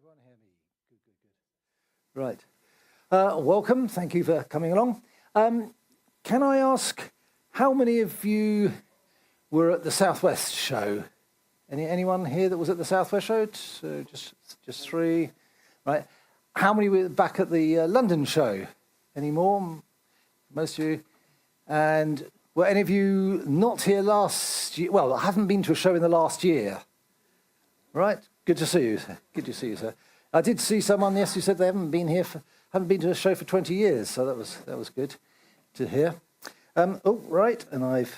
everyone hear me? Good. Right. Welcome. Thank you for coming along. Can I ask how many of you were at the Southwest show? Anyone here that was at the Southwest show? So just three. Right. How many were back at the London show? Any more? Most of you. And were any of you not here last year? Well, I haven't been to a show in the last year. Right. Good to see you. Good to see you, sir. I did see someone yesterday who said they haven't been to a show for 20 years, so that was good to hear. Oh, right, and right,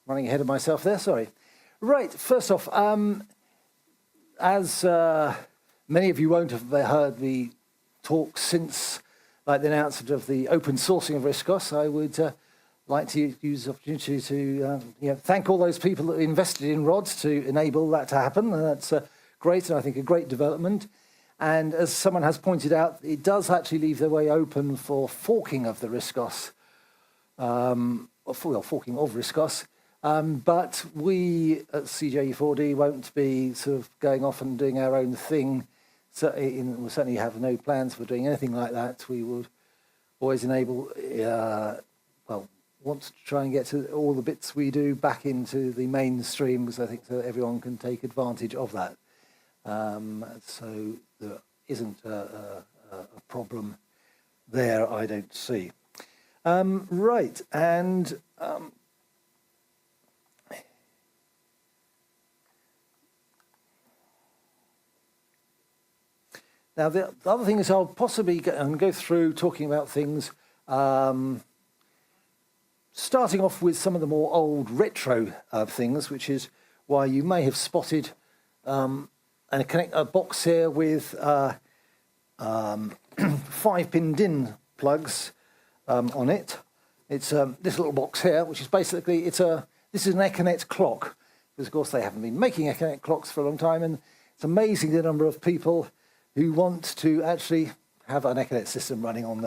running ahead of myself there. Sorry. Right. First off, as many of you won't have heard me talk since, like the announcement of the open sourcing of WROCC, I would like to use the opportunity to thank all those people that invested in RODS to enable that to happen. And that's great, and I think a great development. And as someone has pointed out, it does actually leave the way open for forking of the WROCC, forking of WROCC. But we at CJE 4D won't be sort of going off and doing our own thing. So we'll certainly have no plans for doing anything like that. We would always enable, want to try and get to all the bits we do back into the mainstream, because I think so everyone can take advantage of that. So there isn't a problem there, I don't see. Right, and now the other thing is I'll possibly go through talking about things, starting off with some of the more old retro things, which is why you may have spotted a box here with 5-pin DIN plugs on it. It's this little box here, which is basically this is an Econet clock, because of course they haven't been making Econet clocks for a long time, and it's amazing the number of people who want to actually have an Econet system running on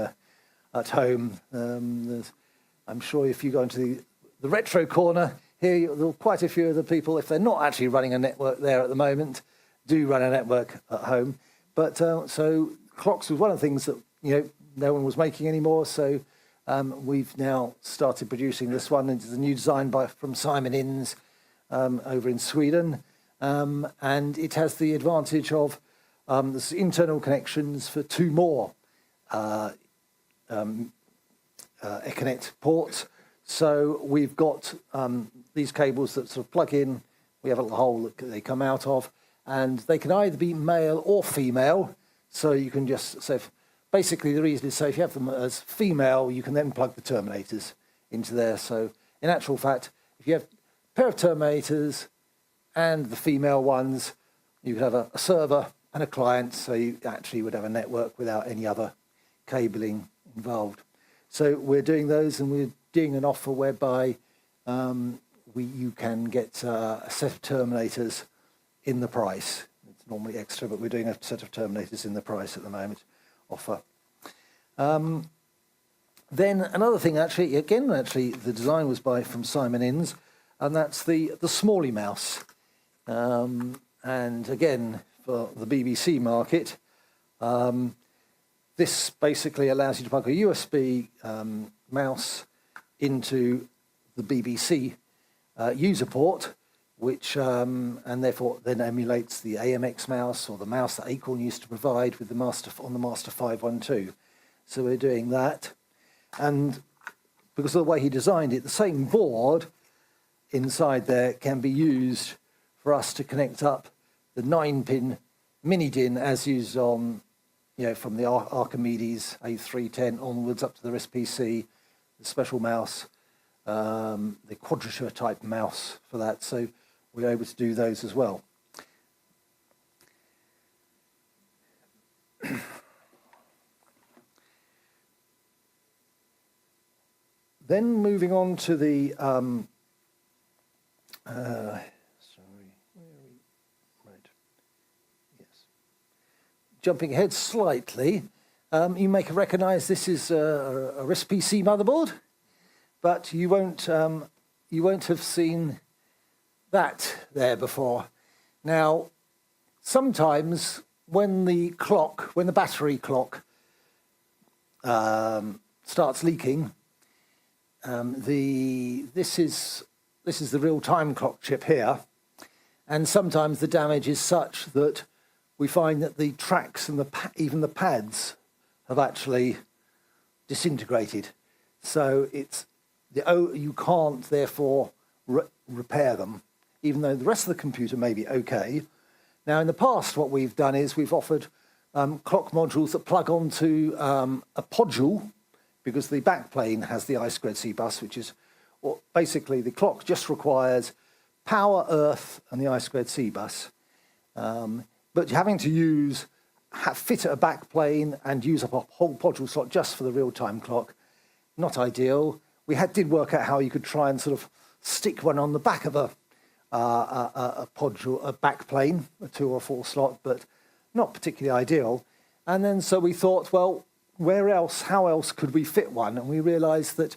at home. I'm sure if you go into the retro corner here, there are quite a few of the people, if they're not actually running a network there at the moment, do run a network at home. But so clocks was one of the things that no one was making anymore. So we've now started producing this one. It's a new design from Simon Innes over in Sweden, and it has the advantage of there's internal connections for 2 more Econet ports. So we've got these cables that sort of plug in. We have a little hole that they come out of, and they can either be male or female. So you can just basically the reason is if you have them as female, you can then plug the terminators into there. So in actual fact, if you have a pair of terminators and the female ones, you could have a server and a client. So you actually would have a network without any other cabling involved. So we're doing those, and we're doing an offer whereby you can get a set of terminators in the price. It's normally extra, but we're doing a set of terminators in the price at the moment offer. Then another thing, actually, the design was from Simon Innes, and that's the Smalley mouse. And again, for the BBC market, this basically allows you to plug a USB mouse into the BBC user port, which and therefore then emulates the AMX mouse or the mouse that Acorn used to provide with the Master 512. So we're doing that, and because of the way he designed it, the same board inside there can be used for us to connect up the 9-pin mini DIN as used on from the Archimedes A310 onwards up to the RISC-PC, the special mouse, the quadrature type mouse for that. So we're able to do those as well. Then moving on to the jumping ahead slightly, you may recognise this is a RISC-PC motherboard, but you won't have seen that there before. Now, sometimes when the battery clock starts leaking, this is the real-time clock chip here, and sometimes the damage is such that we find that the tracks and even the pads have actually disintegrated. So you can't therefore repair them, even though the rest of the computer may be okay. Now, in the past, what we've done is we've offered clock modules that plug onto a podule, because the backplane has the I2C bus, which is basically the clock just requires power, earth, and the I2C bus. But having to fit a backplane and use up a whole podule slot just for the real-time clock, not ideal. We did work out how you could try and sort of stick one on the back of a podule, a backplane, a 2 or 4 slot, but not particularly ideal. And then so we thought, well, how else could we fit one? And we realised that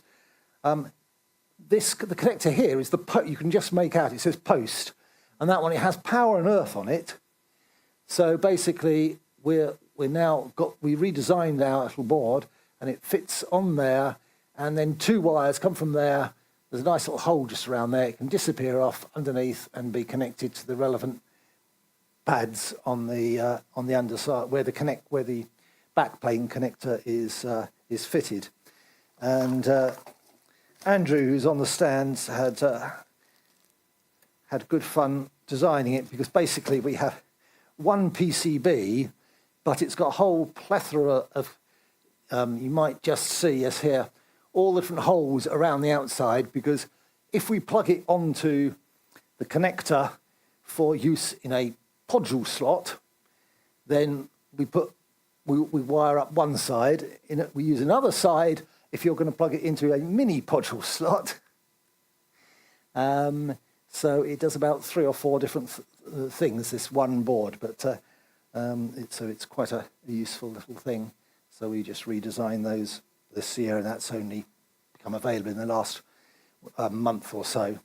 the connector here is you can just make out, it says post, and that one, it has power and earth on it. So basically, we redesigned our little board, and it fits on there, and then 2 wires come from there. There's a nice little hole just around there. It can disappear off underneath and be connected to the relevant pads on the underside where the backplane connector is fitted. And Andrew, who's on the stands, had good fun designing it, because basically we have one PCB, but it's got a whole plethora of, you might just see us here, all the different holes around the outside, because if we plug it onto the connector for use in a podule slot, then we wire up one side, we use another side if you're going to plug it into a mini podule slot. So it does about 3 or 4 different things, this one board, but it's quite a useful little thing. So we just redesigned those this year, and that's only become available in the last month or so.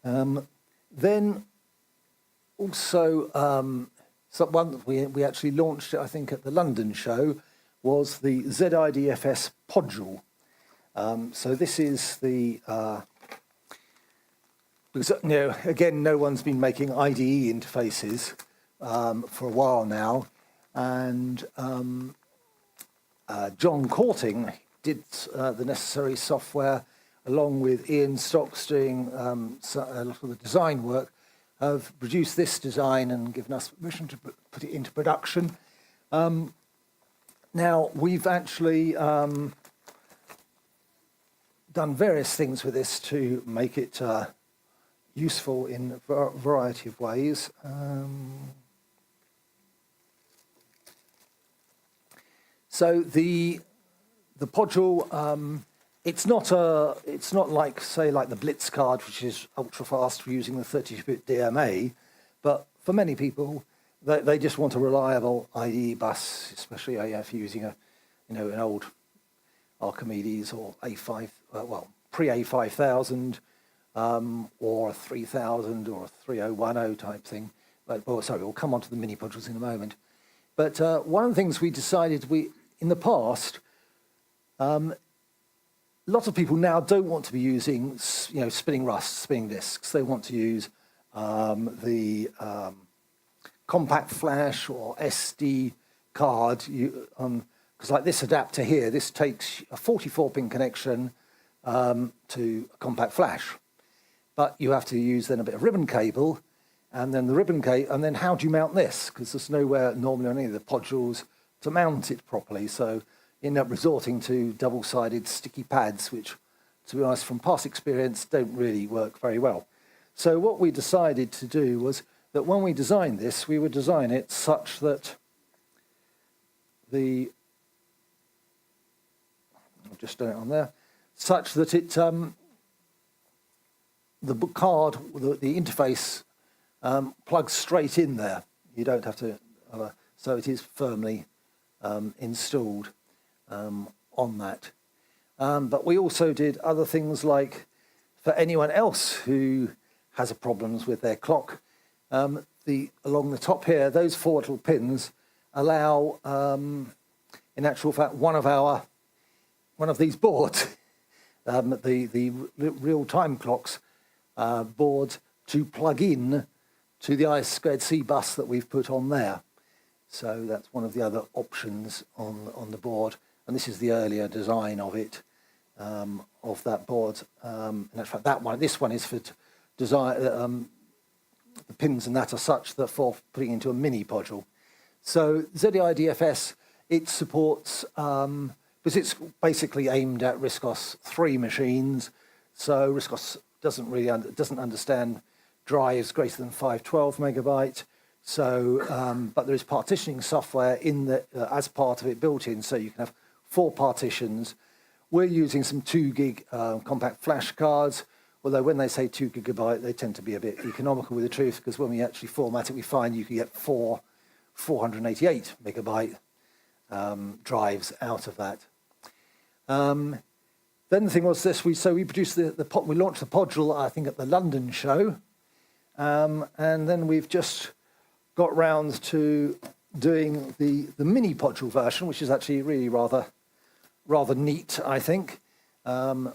Then also, one that we actually launched, I think, at the London show, was the ZIDFS podule. So this is the because again, no one's been making IDE interfaces for a while now, and John Courting did the necessary software, along with Ian Stocks doing a lot of the design work, have produced this design and given us permission to put it into production. Now, we've actually done various things with this to make it useful in a variety of ways. So the podule, it's not like, say, like the Blitz card, which is ultra fast for using the 32-bit DMA, but for many people, they just want a reliable IDE bus, especially if you're using an old Archimedes or A5, pre-A5000, or a 3000 or a 3010 type thing. We'll come on to the mini modules in a moment. But one of the things we decided in the past, lots of people now don't want to be using, spinning disks. They want to use the compact flash or SD card. Because like this adapter here, this takes a 44-pin connection to a compact flash. But you have to use then a bit of ribbon cable, and then and then how do you mount this? Because there's nowhere normally on any of the modules to mount it properly. So you end up resorting to double-sided sticky pads, which, to be honest, from past experience, don't really work very well. So what we decided to do was that when we designed this, we would design it such that I've just done it on there, such that it, the card, the interface plugs straight in there. You don't have to, so it is firmly installed on that. But we also did other things, like for anyone else who has problems with their clock. Along the top here, those 4 little pins allow, in actual fact, one of these boards, the real-time clocks board, to plug in to the I2C bus that we've put on there. So that's one of the other options on the board. And this is the earlier design of it, of that board. And in fact, this one is for design. The pins and that are such that for putting into a mini module. So ZEI-DFS, it supports, because it's basically aimed at RISC-OS 3 machines. So RISC-OS doesn't understand drives greater than 512 megabyte. So, but there is partitioning software in the as part of it built in, so you can have 4 partitions. We're using some 2 gig compact flash cards, although when they say 2 gigabyte, they tend to be a bit economical with the truth, because when we actually format it, we find you can get 488 megabyte drives out of that. Then the thing was this: we produced we launched the Podule, I think, at the London show, and then we've just got round to doing the mini Podule version, which is actually really rather neat, I think. So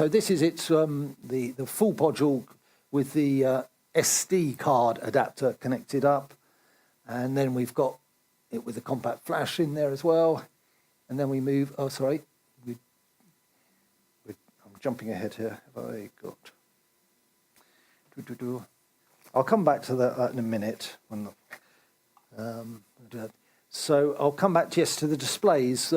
this is its the full Podule with the SD card adapter connected up, and then we've got it with the compact flash in there as well. And then we move. Oh, sorry, I'm jumping ahead here. Have I got? I'll come back to that in a minute. So I'll come back to the displays.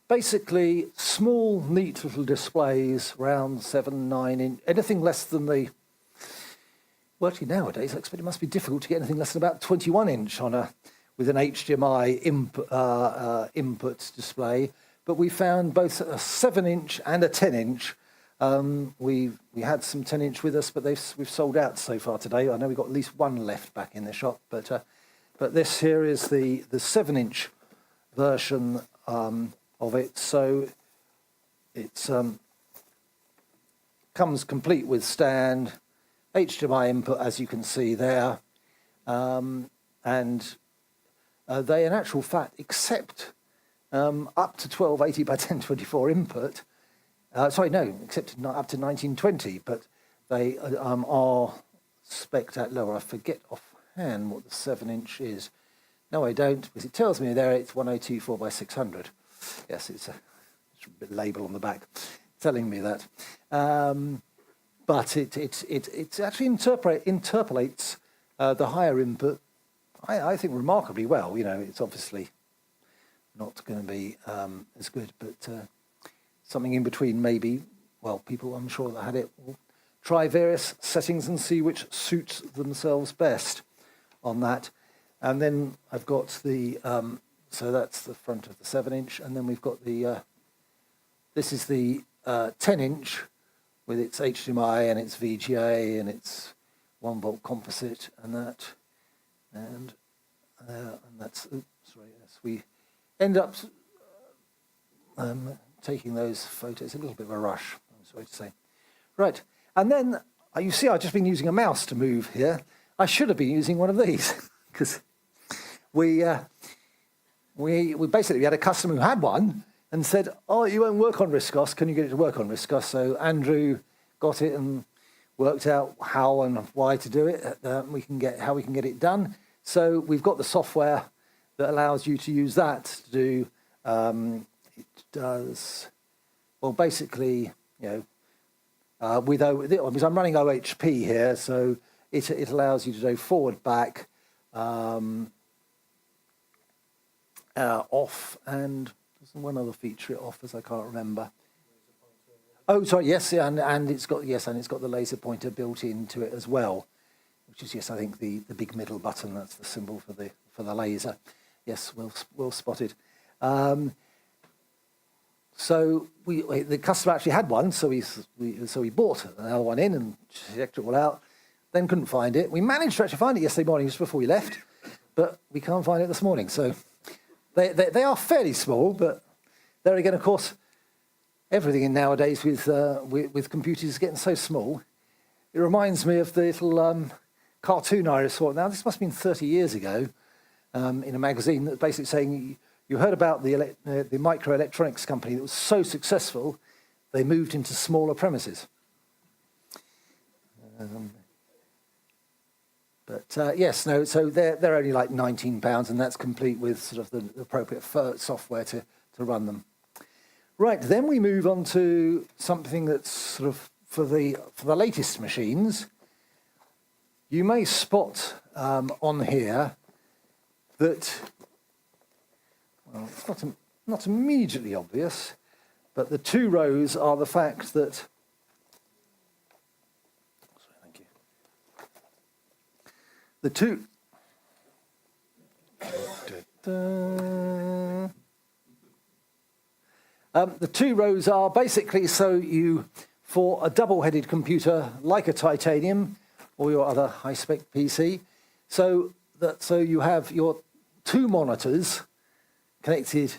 Basically, small, neat little displays, around 7, 9 inch. Anything less than the. Well, actually, nowadays I expect it must be difficult to get anything less than about 21 inch with an HDMI input display. But we found both a 7 inch and a 10 inch. We had some 10 inch with us, but we've sold out so far today. I know we've got at least one left back in the shop, but this here is the 7 inch version of it. So it's comes complete with stand, HDMI input, as you can see there, and they in actual fact accept up to 1280 by 1024 input. Except not up to 1920, but they are spec'd at lower. I forget offhand what the 7 inch is. No, I don't, because it tells me there it's 1024 by 600. Yes, it's a bit label on the back telling me that. But it actually interpolates the higher input, I think, remarkably well. You know, it's obviously not going to be as good, but something in between maybe. Well, people, I'm sure, that had it will try various settings and see which suits themselves best on that. And then I've got the, so that's the front of the 7 inch, and then we've got the, this is the 10 inch with its HDMI and its VGA and its 1 volt composite and that, and that's, we end up taking those photos. A little bit of a rush, I'm sorry to say. Right, and then you see I've just been using a mouse to move here. I should have been using one of these, because we basically had a customer who had one and said, "Oh, you won't work on RISC-OS. Can you get it to work on RISC-OS?" So Andrew got it and worked out how and why to do it. How we can get it done. So we've got the software that allows you to use that to do. It does well. Basically, you know, because I'm running OHP here, so it allows you to go forward, back, off, and there's one other feature it offers. I can't remember. Oh, sorry. Yes, and it's got the laser pointer built into it as well, which is I think the big middle button. That's the symbol for the laser. Yes, well spotted. So the customer actually had one, so we bought another one in and checked it all out. Then couldn't find it. We managed to actually find it yesterday morning just before we left, but we can't find it this morning. So they are fairly small, but there again, of course, everything in nowadays with computers is getting so small. It reminds me of the little cartoon I saw. Now, this must have been 30 years ago in a magazine that basically saying you heard about the microelectronics company that was so successful, they moved into smaller premises. Yes, no, so they're only like £19, and that's complete with sort of the appropriate software to run them. Right, then we move on to something that's sort of for the latest machines. You may spot on here that, well, it's not immediately obvious, but the two rows are the fact that, sorry, thank you. The two rows are basically for a double-headed computer like a Titanium or your other high-spec PC, so you have your two monitors connected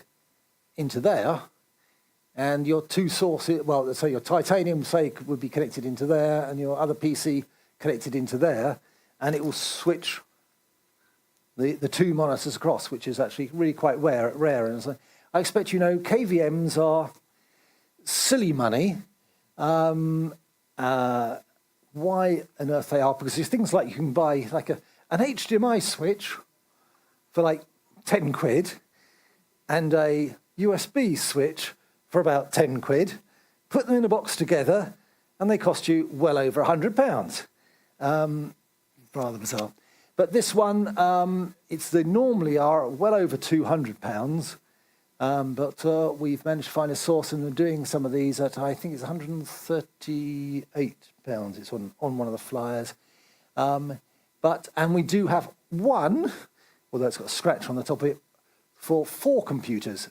into there, and your two sources, well, so your Titanium, say, would be connected into there, and your other PC connected into there, and it will switch the two monitors across, which is actually really quite rare. And so I expect KVMs are silly money. Why on earth they are? Because there's things like you can buy like an HDMI switch for like 10 quid and a USB switch for about 10 quid, put them in a box together, and they cost you well over £100. Rather bizarre. But this one, they normally are well over £200. But we've managed to find a source, and we're doing some of these at, I think it's £138. It's on one of the flyers. And we do have one, although it's got a scratch on the top of it, for four computers,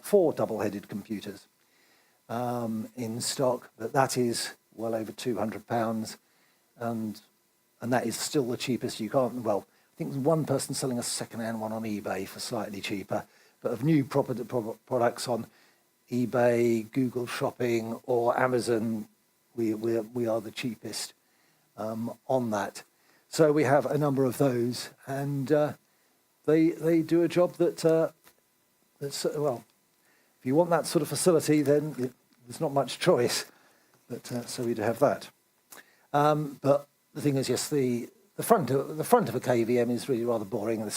four double-headed computers in stock. But that is well over £200, and that is still the cheapest. You can't, well, I think there's one person selling a second-hand one on eBay for slightly cheaper, but of new products on eBay, Google Shopping, or Amazon, we are the cheapest on that. So we have a number of those, and they do a job that's well, if you want that sort of facility, then there's not much choice. But so we do have that. But the thing is, yes, the front of a KVM is really rather boring,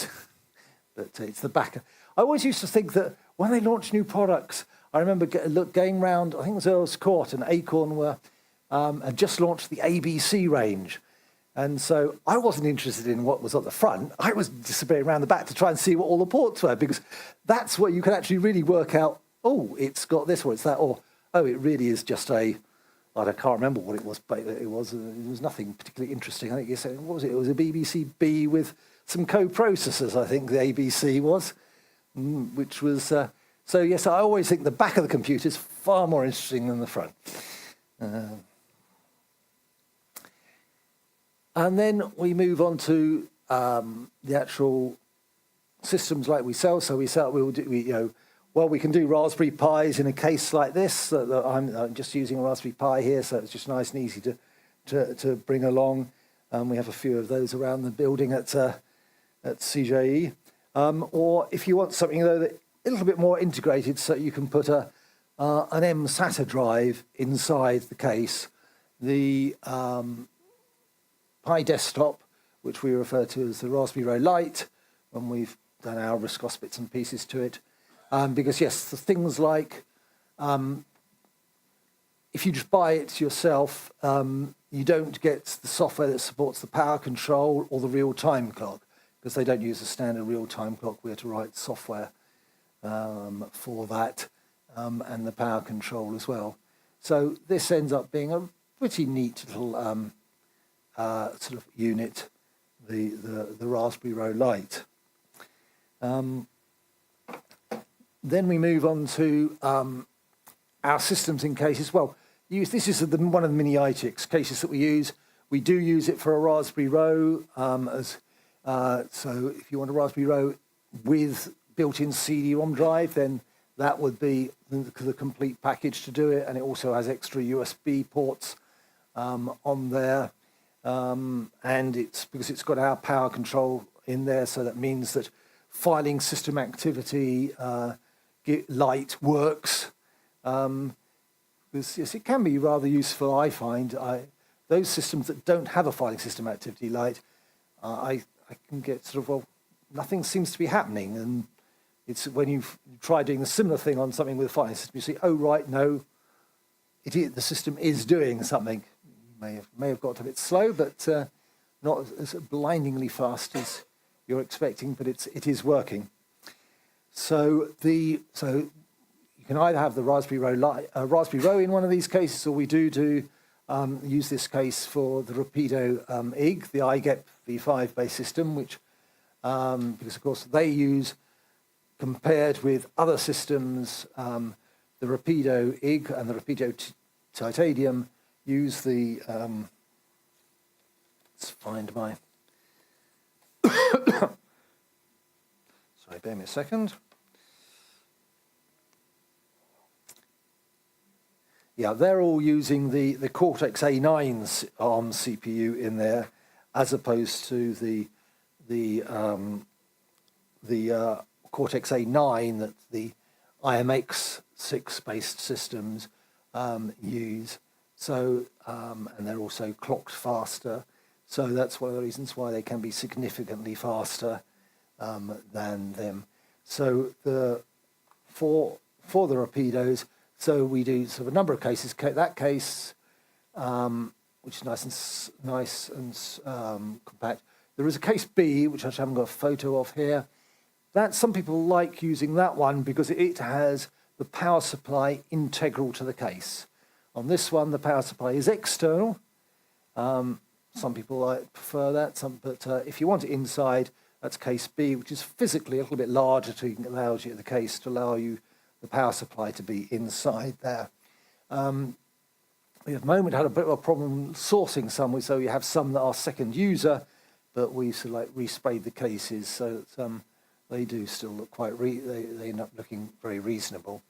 but it's the back. I always used to think that when they launch new products, I remember going round, I think it was Earl's Court and Acorn had just launched the ABC range. And so I wasn't interested in what was at the front. I was disappearing around the back to try and see what all the ports were, because that's where you can actually really work out, oh, it's got this or it's that, or, oh, it really is just I can't remember what it was, but it was nothing particularly interesting. I think you said, what was it? It was a BBC B with some co-processors, I think the ABC was, which was... so, yes, I always think the back of the computer is far more interesting than the front. And then we move on to the actual systems like we sell. So we can do Raspberry Pis in a case like this. I'm just using a Raspberry Pi here, so it's just nice and easy to bring along. We have a few of those around the building at CJE. Or if you want something though that a little bit more integrated, so you can put an M-SATA drive inside the case. The Pi desktop, which we refer to as the Raspberry Pi Lite, when we've done our RISC-OS bits and pieces to it. Because, yes, the things like, if you just buy it yourself, you don't get the software that supports the power control or the real-time clock, because they don't use a standard real-time clock. We have to write software for that, and the power control as well. So this ends up being a pretty neat little sort of unit, the Raspberry Pi Lite. Then we move on to our systems in cases. Well, this is one of the mini iTix cases that we use. We do use it for a Raspberry Pi so if you want a Raspberry Pi with built-in CD-ROM drive, then that would be the complete package to do it, and it also has extra USB ports on there, and it's because it's got our power control in there, so that means that filing system activity light works. Yes, it can be rather useful, I find. Those systems that don't have a filing system activity light, I can get sort of, well, nothing seems to be happening, and it's when you try doing a similar thing on something with a filing system, you see, oh right, no, the system is doing something. You may have got a bit slow, but not as blindingly fast as you're expecting, but it is working. So you can either have the Raspberry Ro in one of these cases, or we do use this case for the Rapido IG, the iGEP v5 based system, which because of course they use, compared with other systems, the Rapido IG and the Rapido Titanium use the let's find my sorry, bear me a second. Yeah, they're all using the Cortex-A9's ARM CPU in there, as opposed to the Cortex-A9 that the IMX6 based systems use. So and they're also clocked faster. So that's one of the reasons why they can be significantly faster than them. So for the Rapidos, so we do sort of a number of cases. That case, which is nice and compact. There is a case B, which I haven't got a photo of here. That some people like using that one because it has the power supply integral to the case. On this one, the power supply is external. Some people prefer that, but if you want it inside, that's case B, which is physically a little bit larger to allow you the case to allow you the power supply to be inside there. We at the moment had a bit of a problem sourcing some, so you have some that are second user, but we sort of like resprayed the cases, so that, they do still look quite, they end up looking very reasonable.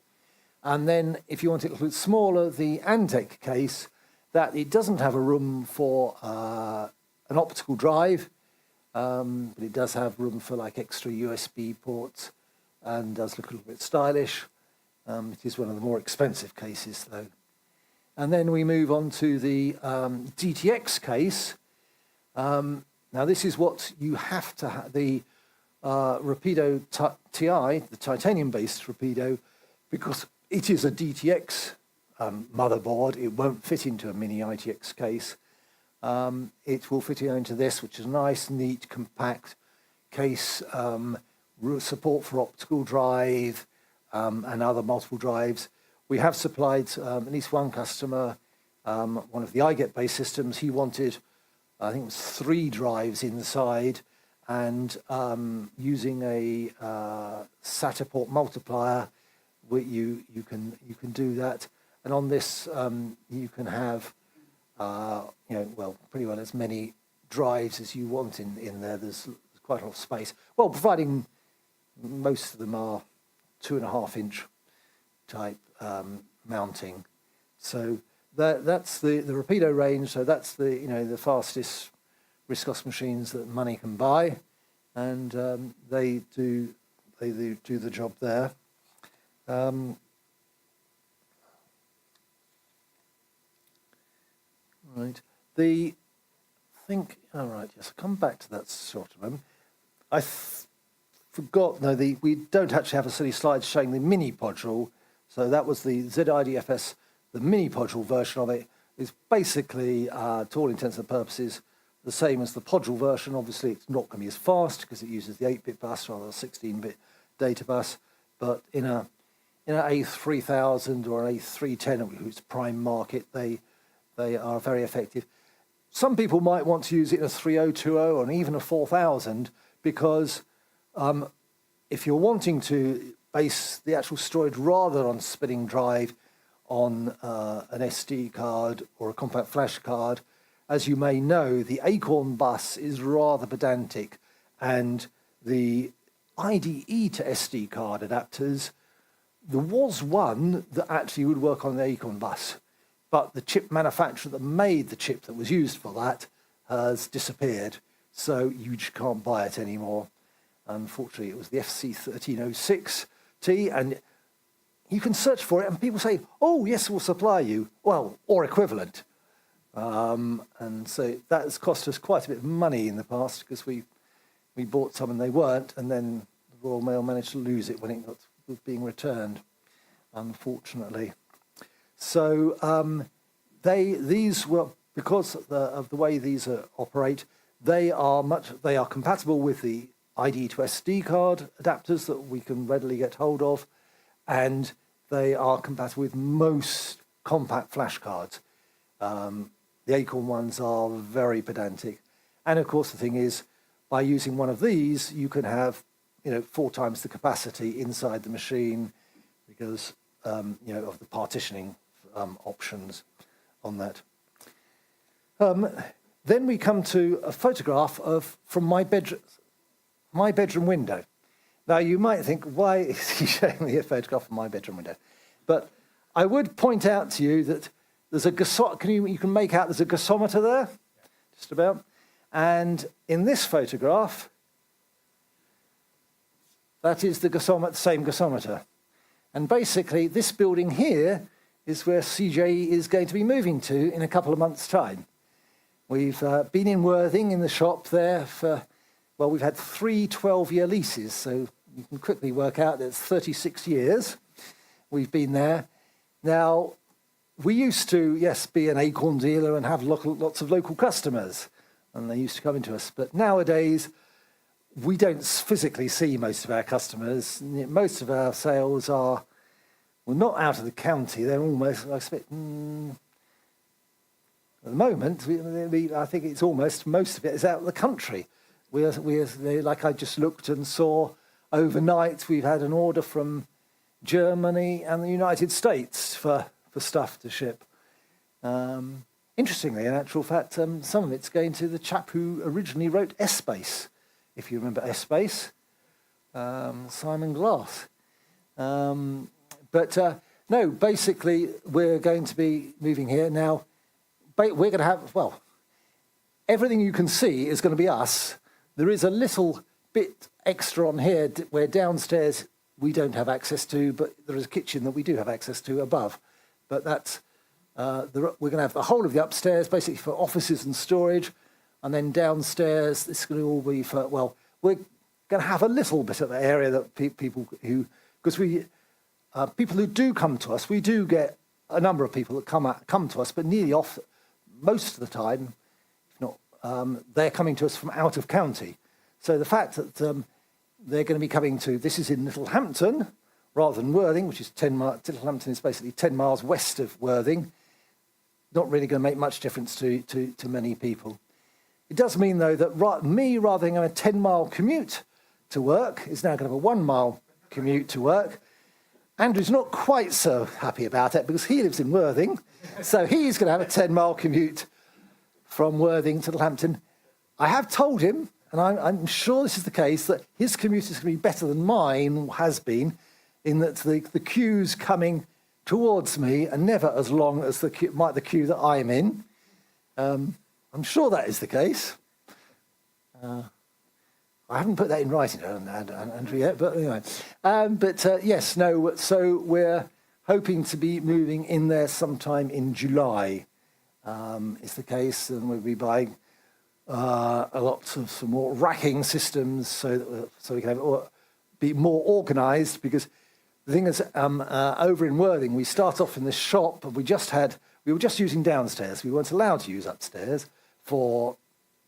And then if you want it a little bit smaller, the Antec case, that it doesn't have a room for an optical drive, but it does have room for like extra USB ports and does look a little bit stylish. It is one of the more expensive cases though. And then we move on to the DTX case. Now this is what you have to have, the Rapido TI, the titanium-based Rapido, because it is a DTX motherboard. It won't fit into a mini ITX case. It will fit into this, which is a nice, neat, compact case, support for optical drive and other multiple drives. We have supplied at least one customer, one of the iGET-based systems. He wanted, I think it was 3 drives inside, and using a SATA port multiplier, you can do that. And on this, you can have, well, pretty well as many drives as you want in there. There's quite a lot of space. Well, providing most of them are 2.5-inch type mounting. So that's the Rapido range. So that's the fastest RISC-OS machines that money can buy, and they do the job there. Right. All right, yes, I'll come back to that short of them. I forgot, no, we don't actually have a silly slide showing the mini module. So that was the ZIDFS, the mini module version of it is basically, to all intents and purposes, the same as the Podule version. Obviously, it's not going to be as fast because it uses the 8-bit bus rather than a 16-bit data bus. But in an A3000 or an A310, whose prime market, they are very effective. Some people might want to use it in a 3020 or even a 4000 because if you're wanting to base the actual storage rather on spinning drive on an SD card or a compact flash card, as you may know, the Acorn bus is rather pedantic, and the IDE to SD card adapters There was one that actually would work on the Acorn bus, but the chip manufacturer that made the chip that was used for that has disappeared, so you just can't buy it anymore. Unfortunately, it was the FC1306T, and you can search for it, and people say, oh, yes, we'll supply you, well, or equivalent. And so that has cost us quite a bit of money in the past, because we bought some and they weren't, and then the Royal Mail managed to lose it when it was being returned, unfortunately. So these were, because of the way these operate, they are compatible with the ID to SD card adapters that we can readily get hold of, and they are compatible with most compact flash cards. The Acorn ones are very pedantic, and of course the thing is, by using one of these, you can have 4 times the capacity inside the machine because of the partitioning options on that. Then we come to a photograph from my bedroom window. Now you might think, why is he showing me a photograph of my bedroom window? But I would point out to you that there's a you can make out there's a gasometer there, just about. And in this photograph, that is the same gasometer. And basically, this building here is where CJE is going to be moving to in a couple of months' time. We've been in Worthing in the shop there for, well, we've had 3 12-year leases, so you can quickly work out that it's 36 years we've been there. Now, we used to, yes, be an Acorn dealer and have lots of local customers, and they used to come into us. But nowadays, we don't physically see most of our customers. Most of our sales are, well, not out of the county. They're almost, I expect, at the moment, I think it's almost, most of it is out of the country. Like I just looked and saw overnight, we've had an order from Germany and the United States for stuff to ship. Interestingly, in actual fact, some of it's going to the chap who originally wrote S-Space, if you remember S-Space, Simon Glass. But no, basically, we're going to be moving here. Now, we're going to have, well, everything you can see is going to be us. There is a little bit extra on here where downstairs we don't have access to, but there is a kitchen that we do have access to above. But that's, we're going to have the whole of the upstairs, basically for offices and storage. And then downstairs, this is going to all be for, well, we're going to have a little bit of an area that people who, because people who do come to us, we do get a number of people that come to us, but most of the time, if not, they're coming to us from out of county. So the fact that they're going to be coming to, this is in Littlehampton, rather than Worthing, which is 10 miles, Littlehampton is basically 10 miles west of Worthing, not really going to make much difference to many people. It does mean, though, that rather than having a 10-mile commute to work, is now going to have a 1-mile commute to work. Andrew's not quite so happy about it because he lives in Worthing, so he's going to have a 10-mile commute from Worthing to Littlehampton. I have told him, and I'm sure this is the case, that his commute is going to be better than mine has been, in that the queues coming towards me are never as long as the queue that I'm in. I'm sure that is the case. I haven't put that in writing, Andrew, yet, but anyway. Yes, no, so we're hoping to be moving in there sometime in July, is the case, and we'll be buying a lot of some more racking systems so we can be more organised, because the thing is, over in Worthing, we start off in this shop, and we were just using downstairs. We weren't allowed to use upstairs for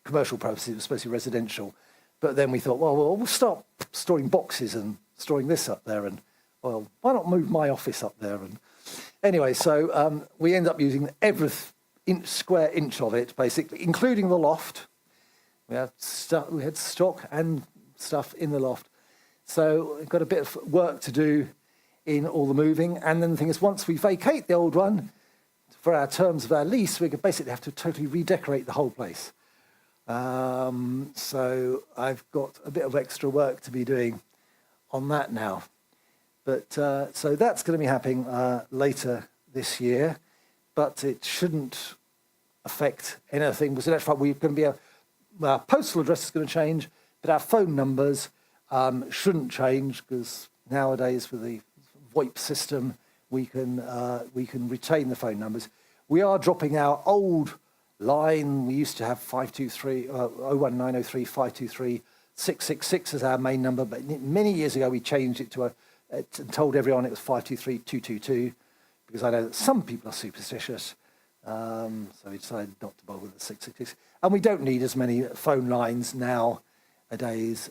commercial purposes. It was supposed to be residential. But then we thought, well, we'll start storing boxes and storing this up there. And, well, why not move my office up there? And anyway, so we end up using every square inch of it, basically, including the loft. We had stock and stuff in the loft. So we've got a bit of work to do in all the moving. And then the thing is, once we vacate the old one, for our terms of our lease, we could basically have to totally redecorate the whole place. So I've got a bit of extra work to be doing on that now. But so that's going to be happening later this year, but it shouldn't affect anything. Because in actual fact, we're going to be our postal address is going to change, but our phone numbers shouldn't change, because nowadays with the VoIP system, we can retain the phone numbers. We are dropping our old line. We used to have 523 01903 523 666 as our main number, but many years ago we changed it to and told everyone it was 523 222, because I know that some people are superstitious. So we decided not to bother with the 666. And we don't need as many phone lines nowadays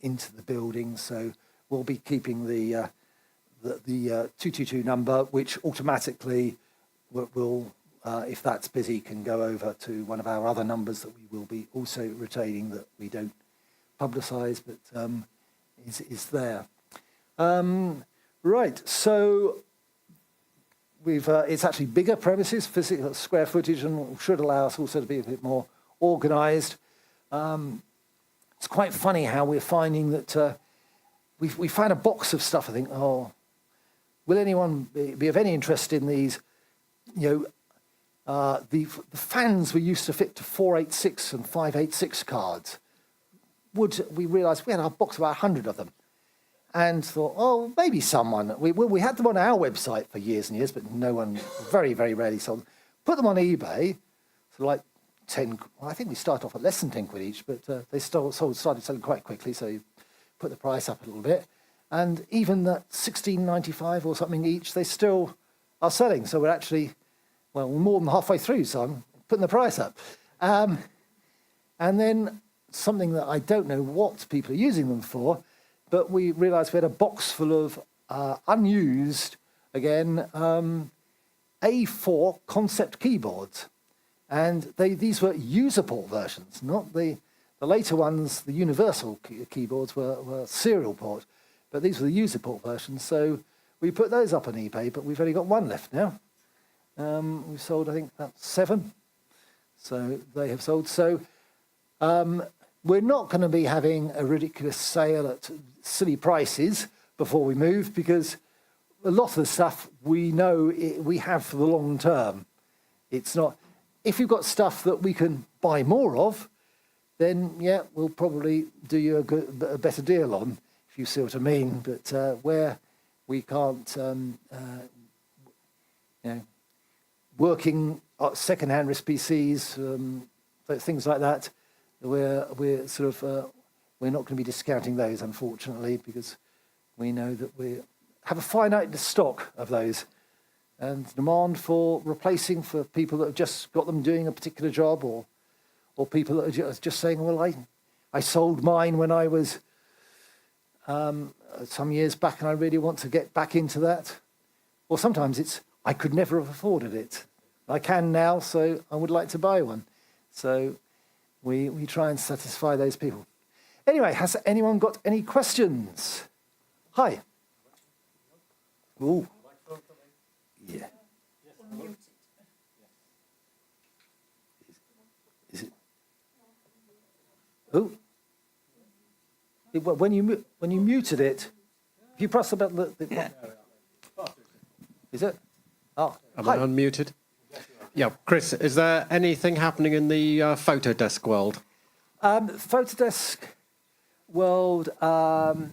into the building, so we'll be keeping the 222 number, which automatically will, if that's busy, can go over to one of our other numbers that we will be also retaining, that we don't publicise, but is there. Right, so it's actually bigger premises, physical square footage, and should allow us also to be a bit more organised. It's quite funny how we're finding that we found a box of stuff. I think, will anyone be of any interest in these? The fans we used to fit to 486 and 586 cards. We realised we had a box of about 100 of them, and thought, maybe someone. We had them on our website for years and years, but no one, very, very rarely sold them. Put them on eBay, so like 10. Well, I think we started off at less than 10 quid each, but they started selling quite quickly. So you put the price up a little bit, and even that 16.95 or something each, they still are selling. So we're actually, we're more than halfway through. So I'm putting the price up, and then something that I don't know what people are using them for, but we realised we had a box full of unused, again, A4 concept keyboards. And these were user port versions, not the later ones. The universal keyboards were serial port, but these were the user port versions. So we put those up on eBay, but we've only got one left now. We've sold, I think, about 7. So they have sold. So we're not going to be having a ridiculous sale at silly prices before we move, because a lot of the stuff we know we have for the long term. It's not, if you've got stuff that we can buy more of, then yeah, we'll probably do you a better deal on, if you see what I mean. But where we can't, working second-hand PCs, things like that, we're sort of we're not going to be discounting those, unfortunately, because we know that we have a finite stock of those, and demand for replacing for people that have just got them doing a particular job, or people that are just saying, well, I sold mine when I was some years back, and I really want to get back into that. Or sometimes it's, I could never have afforded it. I can now, so I would like to buy one. So we try and satisfy those people. Anyway, has anyone got any questions? Hi. Ooh. Yeah. Is it? Oh. When you muted it, if you press about the Yeah. Is it? Oh. Am I unmuted? Yeah, Chris, is there anything happening in the Photodesk world? Photodesk world,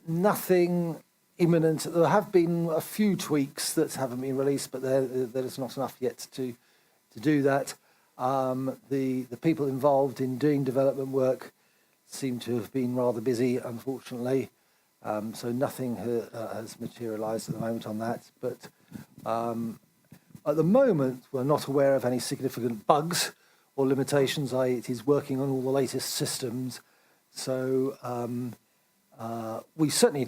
nothing imminent. There have been a few tweaks that haven't been released, but there is not enough yet to do that. The people involved in doing development work seem to have been rather busy, unfortunately. So nothing has materialised at the moment on that. But at the moment, we're not aware of any significant bugs or limitations. It is working on all the latest systems. So we certainly,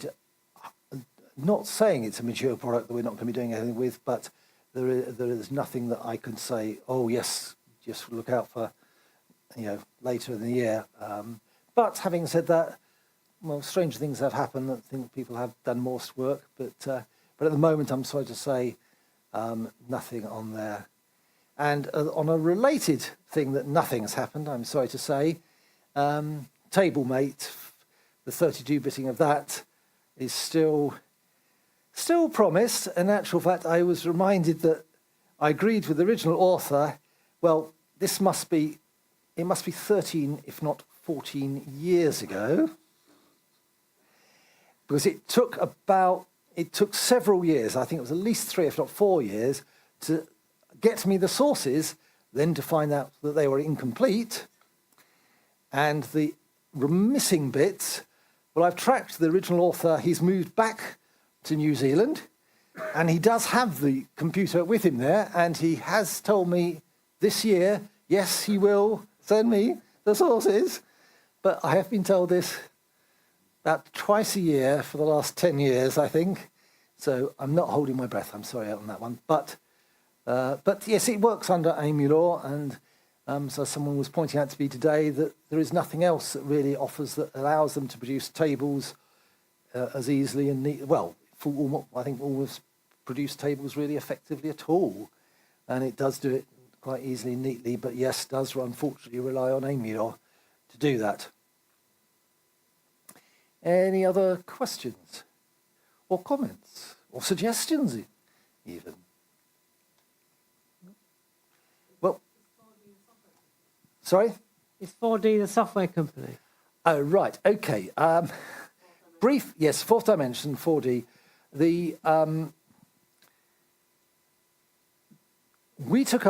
not saying it's a mature product that we're not going to be doing anything with, but there is nothing that I can say, oh yes, just look out for, later in the year. But having said that, well, strange things have happened. I think people have done more work, but at the moment, I'm sorry to say, nothing on there. And on a related thing that nothing's happened, I'm sorry to say, TableMate, the 32-bitting of that is still Still promised. In actual fact, I was reminded that I agreed with the original author. Well, it must be 13, if not 14 years ago, because it took several years. I think it was at least 3, if not 4 years, to get me the sources, then to find out that they were incomplete, and the missing bits. Well, I've tracked the original author. He's moved back to New Zealand, and he does have the computer with him there, and he has told me this year, yes, he will send me the sources, but I have been told this about twice a year for the last 10 years, I think, so I'm not holding my breath. I'm sorry on that one, but yes, it works under AMI law, and so someone was pointing out to me today that there is nothing else that really allows them to produce tables as easily and neat. Well, I think almost produce tables really effectively at all, and it does do it quite easily and neatly, but yes, does unfortunately rely on AMI law to do that. Any other questions or comments or suggestions even? Well, sorry? Is 4D the software company? Oh, right, okay. Brief, yes, fourth dimension, 4D. We took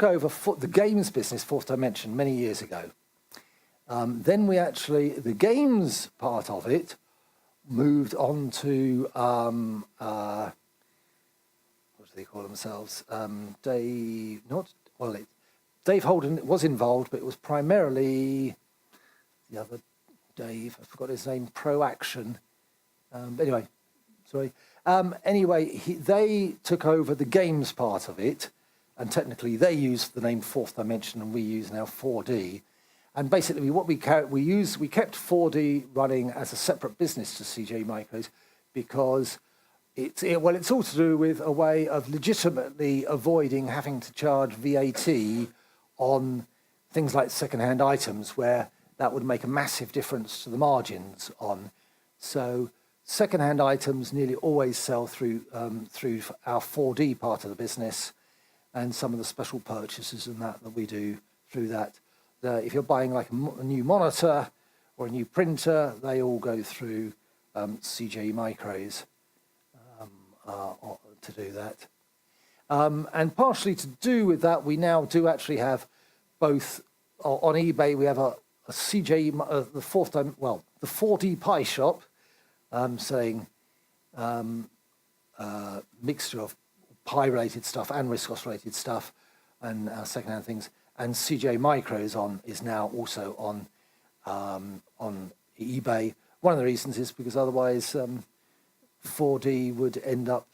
over the games business, fourth dimension, many years ago. Then the games part of it moved on to, what do they call themselves? Dave Holden was involved, but it was primarily the other Dave, I forgot his name, ProAction. Anyway, sorry. They took over the games part of it, and technically they used the name Fourth Dimension, and we use now 4D. And basically, what we kept 4D running as a separate business to CJE Micros, because it's all to do with a way of legitimately avoiding having to charge VAT on things like second-hand items, where that would make a massive difference to the margins on. So second-hand items nearly always sell through our 4D part of the business, and some of the special purchases and that we do through that. If you're buying like a new monitor or a new printer, they all go through CJE Micros to do that. And partially to do with that, we now do actually have both on eBay. We have a CJE, the 4D Pie shop, selling mixture of pie-related stuff and Riscos-related stuff and second-hand things. And CJE Micros is now also on eBay. One of the reasons is because otherwise 4D would end up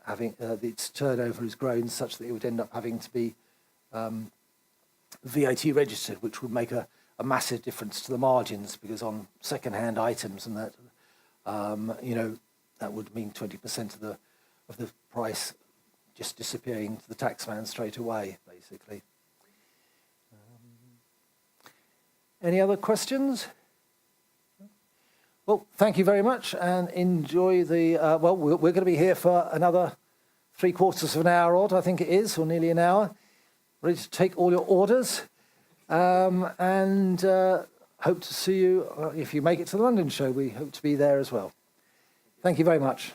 having its turnover has grown such that it would end up having to be VAT registered, which would make a massive difference to the margins, because on second-hand items and that, that would mean 20% of the price just disappearing to the taxman straight away, basically. Any other questions? Well, thank you very much, and enjoy the. We're going to be here for another 3/4 of an hour odd, I think it is, or nearly an hour, ready to take all your orders, and hope to see you if you make it to the London show. We hope to be there as well. Thank you very much.